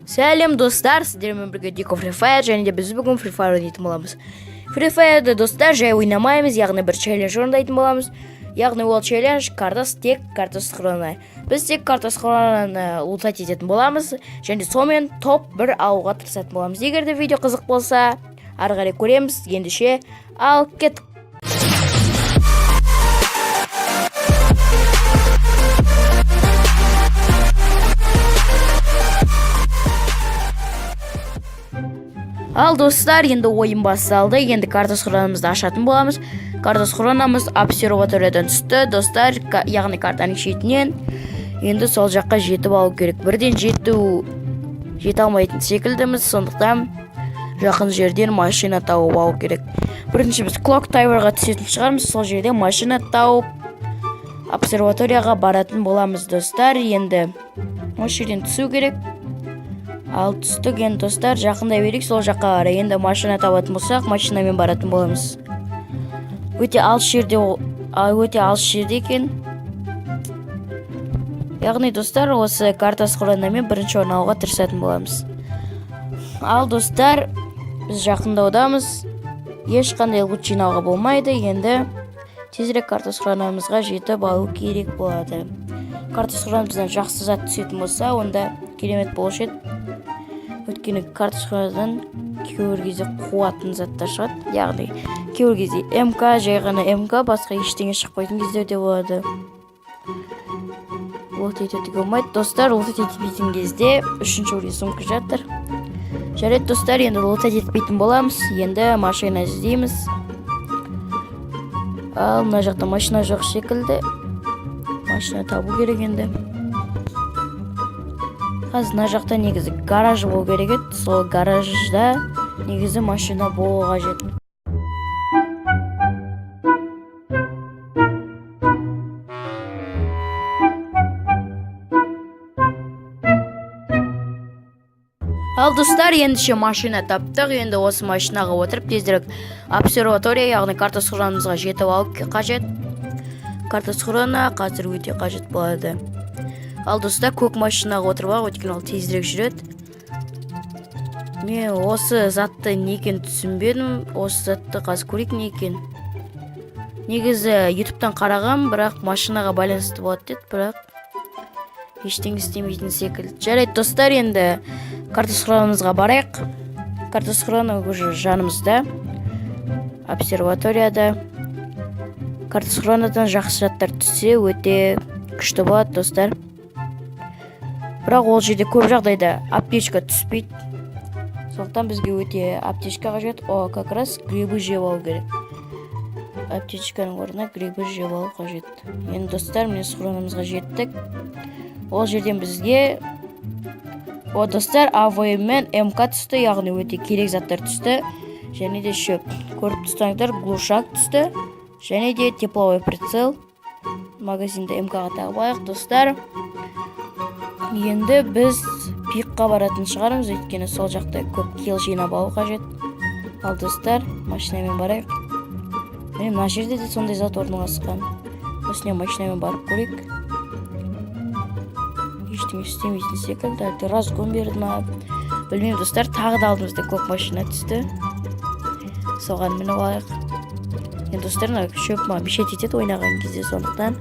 Сәлем достар, сіздермен бірге Дико Free Fire, және де біз бүгін Free Fire ойнайтын боламыз. Free Fire'ды достар жай ойнамаймыз, яғни бір челлендж орындайтын боламыз. Яғни ол челлендж картасы хрона. Біз тек картасы хронаны лутать ететін боламыз, және сонымен топ 1 алуға тырысатын боламыз. Егер де видео қызық болса, ары қарай көреміз. Ендеше ал кеттік. Ал достар, енді ойын басталды. Енді картасы хронамызды ашатын боламыз. Картасы хронамыз обсерваториядан түсті. Достар, яғни картаның шетінен енді сол жаққа жетіп алу керек. Бірден жете алмайтын секілдіміз, сондықтан жақын жерден машина тауып алу керек. Бірінші біз Clock Towerға түсетін шығармыз. Сол жерде машина тауып обсерваторияға баратын боламыз достар. Енді осы жерден түсу керек. Ал түстік. Енді достар, жақындай берейік сол жаққа қарай. Енді машина табатын болсақ, машинамен баратын боламыз. Өте алыс жерде екен. Яғни достар, осы картасы хронамен бірінші орын алуға тырысатын боламыз. Ал достар, біз жақындаудамыз. Ешқандай лут жинауға болмайды. Енді тезірек картасы хронамызға жетіп алу керек болады. Картасы хронамыздан жақсы зат түсетін болса, онда керемет болушы еді. Өйткені картасы хронадан кейбір кезде қуатын заттар шығады. Яғни кейбір кезде МК, жай ғана МК, басқа ештеңе шықпайтын кездерде болады. Лут етуге болмайды. Достар, лут етпейтін кезде 3-ші орын сумка жатыр. Жарайды достар, енді лут етпейтін боламыз. Енді машина іздейміз. Ал мына жақта машина жоқ секілді. Машина табу керек енді. Қазір мына жақта негізі гараж болу керек еді. Сол гаражда негізі машина болу қажет. Ал достар, ендіше машина таптық. Енді осы машинаға отырып тезірек обсерватория, яғни картасы хронамызға жетіп алу қажет. Картасы хрона қазір өте қажет болады. Ал достар, көк машинаға отырып, өйткені ол тезірек жүреді. Мен осы затты не екенін түсінбедім. Осы затты қазір көрейік не екен. Негізі ютубтан қарағам, бірақ машинаға байланысты болады деді, бірақ ештеңе істемейтін секілді. Жарайды достар, енді картасы хронамызға барайық. Картасы хрона уже жанымызда. Обсерваторияда. Картасы хронадан жақсы заттар түссе өте күшті болады достар. Бірақ ол жерде көп жағдайда аптечка түспейді. Сондықтан бізге өте аптечка қажет. Как раз грибы жеп алу керек. Аптечканың орнына грибы жеп алу қажет. Енді достар, міне хронамызға жеттік. Ол жерден бізге достар, АВМ мен МК түсті, яғни өте керек заттар түсті. Және де шөп. Көріп тұстаңдар, глушак түсті. Және де тепловой прицел. Магазинді МК-ға тағып алайық достар. Енді біз пикқа баратын шығарымыз, өйткені сол жақта көп килл жинап алу қажет. Ал достар, машинамен барайық. Мына жерде де сондай зат орналасқан. Осыне машинамен барып көрейік. Ештеңе істемейтін секілді. Әлде разгон берді ма? Білмеймін достар, тағы да алдымызда көк машина түсті. Соған мініп алайық. Енді достар, шөп ма бешет етеді ойнаған кезде, сондықтан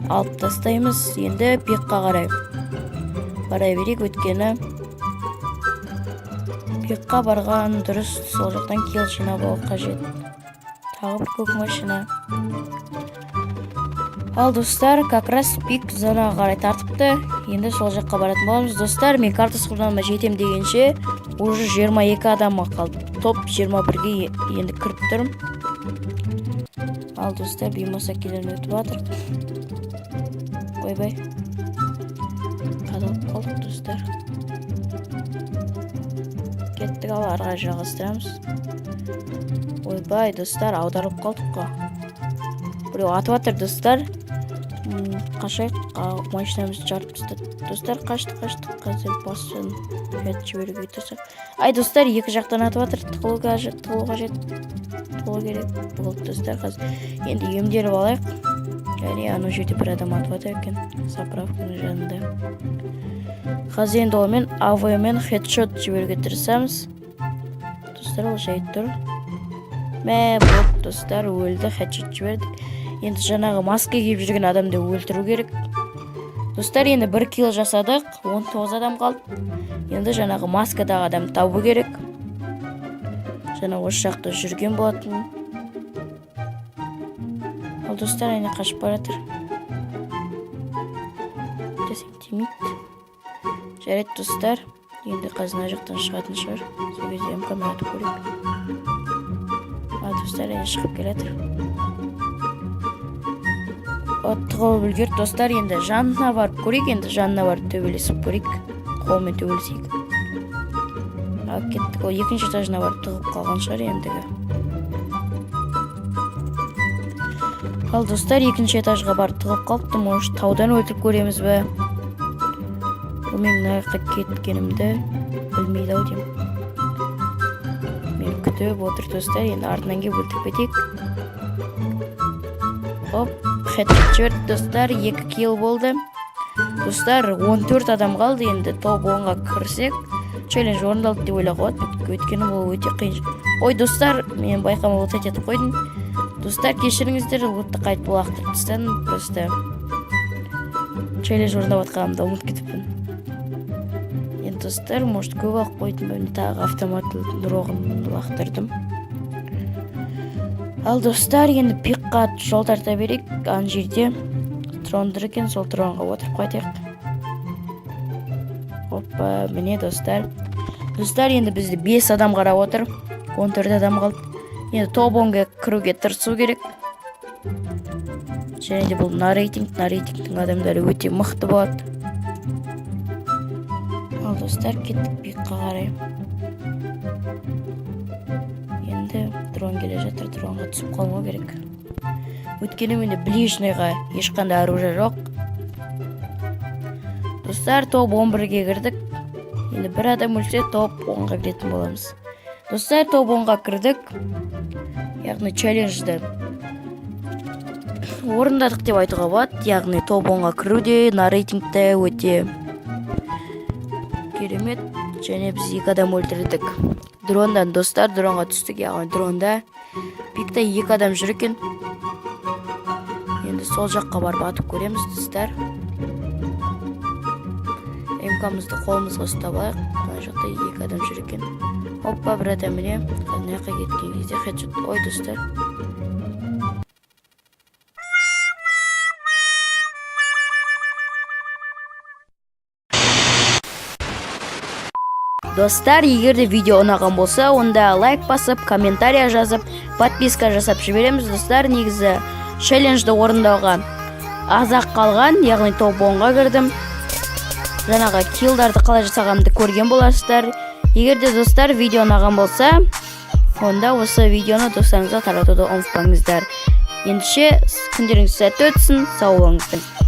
алып тастаймыз. Енді пикқа қарай барай берейік, өткені пикқа барған дұрыс. Сол жақтан килл жинап алу қажет. Тағы бір көк машина. Ал достар, как раз пик зонаға қарай тартыпты. Енді сол жаққа баратын боламыз. Достар, мен картасы хронама жетем дегенше уже 22 адамға қалды. Топ 21-ге енді кіріп тұрмын. Ал достар, беймасакелерін өтіп атыр. Ойбай, қадалып қалдық достар. Кеттік, ал арға жалғастырамыз. Ойбай достар, аударылып қалдық қой. Біреу атып атыр достар. Қашайық, машинамызды жарып тастады. Достар, қаштық. Қазір басын жіберуге тұрсақ. Ай достар, екі жақтан атып атыр. Тығылу қажет. Тығылу керек. Болды достар, қазір енді емделіп алайық. Және ана жерде бір адам атып атыр екен, заправканың жанында. Қазір енді олмен АВ мен хедшот жіберуге тырысамыз. Достар, ол жайт тұр. Болып, достар, өлді, хедшот жіберді. Енді жаңағы маска киіп жүрген адамды өлтіру керек. Достар, енді 1 килл жасадық, 19 адам қалды. Енді жаңағы маскадағы адам табу керек. Жаңағы осы жақта жүрген болатын. Ал достар, әне қашып баратыр. Десем темейді. Жарайды, достар. Енді қазына жақтан шығатын шығар. Сол кезде камерады көрек. Достар, әне шығып келатыр. Оттығып үлгер, достар, енді жанына барып көрек. Енді жанына барып төбелесіп көрек. Қолмен төбелесейік. Кеттік, ол екінші этажына барып тығып қалған шығар ендігі. Ал достар, екінші этажға барып тығып қалыпты. Может, таудан өлтіріп көреміз бе? Бұл менің аяққа кеткенімді білмейді ау деймін. Мен күтіп отыр, достар, енді артынан кеп өлтіріп кетейік. Хедшот жіберді, достар, 2 килл болды. Достар, 14 адам қалды, енді топ 10-ға кірсек, челлендж орындалды деп ойлап қойды. Өйткені бұл өте қиын. Ой, достар, мен байқамай отат етіп қойдым. Достар, кешіріңіздер, отты қайтып лақтырып тастадым. Просто челлендж орындап атқанымды ұмытып кетіппін. Енді достар, может көп ақ қойдым, мен тағы автоматы дроғын лақтырдым. Ал достар, енді пикқа жол тарта берейік. Ан жерде трондыр екен, сол тронға отырып қайтайық. Опа, міне достар. Достар, енді бізді 5 адам қарап отыр. 14 адам қалды. Енді топ 10-ға кіруге тырысу керек. Және де бұл нарейтингтің адамдары өте мықты болады. Ал достар, кеттік пикқа қарай. Енді дрон келе жатыр, дронға түсіп қалмау керек. Өткені менде ближныйға ешқандай оружие жоқ. Достар, топ 11-ге кірдік. Енді бір адам өлсе, топ 10-ға кіретін боламыз. Достар, топ 10-ға кірдік. Яғни челленджді орындадық деп айтуға болады. Яғни топ 10-ға кіруде, на рейтингте өте керемет. Және біз 2 адам өлтірдік. Дрондан, достар, дронға түстік. Яғни дронда пикта 2 адам жүр екен. Енді сол жаққа барып атып көреміз, достар. МК-мызды қолымызға ұстап алайық. Мына жақта 2 адам жүр екен. Оппа, бір адам міне. Қанаяққа кеткен кезде хедшот. Ой, достар. Достар, егер де видео ұнаған болса, онда лайк басып, комментария жазып, подписка жасап жібереміз. Достар, негізі челленджді орындауға азақ қалған, яғни топ 10-ға кірдім. Жаңағы киллдарды қалай жасағанымды көрген боларсыздар. Егер де достар видео ұнаған болса, онда осы видеоны достарыңызға таратуды ұмытпаңыздар. Ендеше күндеріңіз сәтті өтсін, сау болыңыздар.